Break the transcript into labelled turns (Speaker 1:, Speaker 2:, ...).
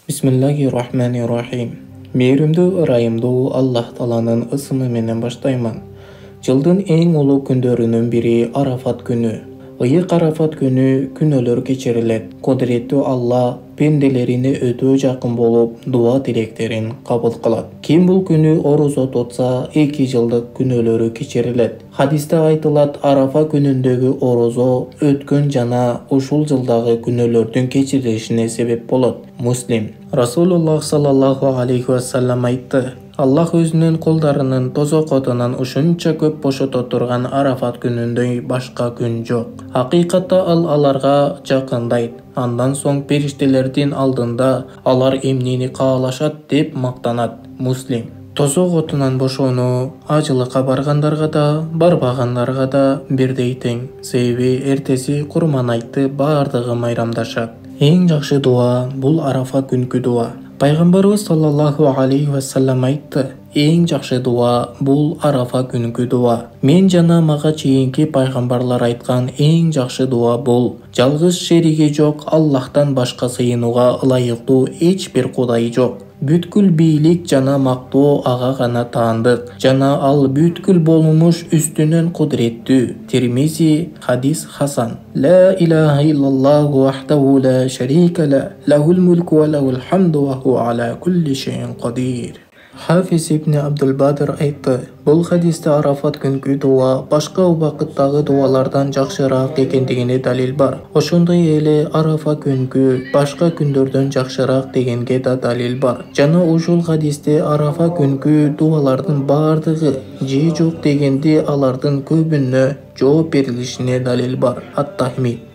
Speaker 1: Bismillahirrahmanirrahim. Meyrimdүү ырайымдуу Аллах Тааланын ысымы менен баштаймын. Жылдын эң улуу күндөрүнүн бири Арафат күнү. Ыйык Арафат күнү күнөөлөр кечирилет. Кудуреттүү Алла пенделерине өтө жакын болуп, дуа тилектерин кабыл кылат. Ким бул күнү орозо тутса, 2 жылдык күнөөлөрү кечирилет. Хадисте айтылат, Арафа күнүндөгү орозо өткөн жана ушул жылдагы күнөөлөрдүн кечирилишине себеп болот. Муслим. Расулуллах саллаллаху алейхи вассалам айтты: Аллах өзүнүн кулдарынын тозок отунан ушунча көп бошото турган Арафат күнүндөй башка күн жок. Акыйкатта ал аларга жакындайт. Андан соң периштелердин алдында алар эмнени каалашат деп мактанат. Муслим. Тозок отунан бошоону ажылыкка баргандарга да, барбагандарга да бирдей тең. Себеби эртеси Курман айтты баардыгы майрамдашат. Эң жакшы дуа бул Арафа күнкү дуа. Пайгамбарыбыз саллаллаху алейхи вассалам айтты: эң жакшы дуа бул Арафа күнкү дуа. Мен жана мага чейинки пайгамбарлар айткан эң жакшы дуа бул: жалгыз шериги жок Аллахтан башка сыйынууга ылайыктуу эч бир кудай жок. Бүткүл бийлик жана мактоо ага гана таандык, жана ал бүткүл болмуш үстүнөн кудуреттүү. Тирмизи. Хадис хасан. Ла илаха иллаллаху вахдаху ла шарика ла, лахул мулку ва лахул хамду ва хуа аля кулли шейин кадир. Хафиз ибн Абдул-Бадр айтты: бул хадисте Арафат күнкү дуа башка убакыттагы дуалардан жакшыраак экендигине далил бар. Ошондой эле Арафа күнкү башка күндөрдөн жакшыраак дегенге да далил бар. Жана ушул хадисте Арафа күнкү дуалардын баардыгы же жок дегенде алардын көбүнө жооп берилишине далил бар. Ат-Тахмид.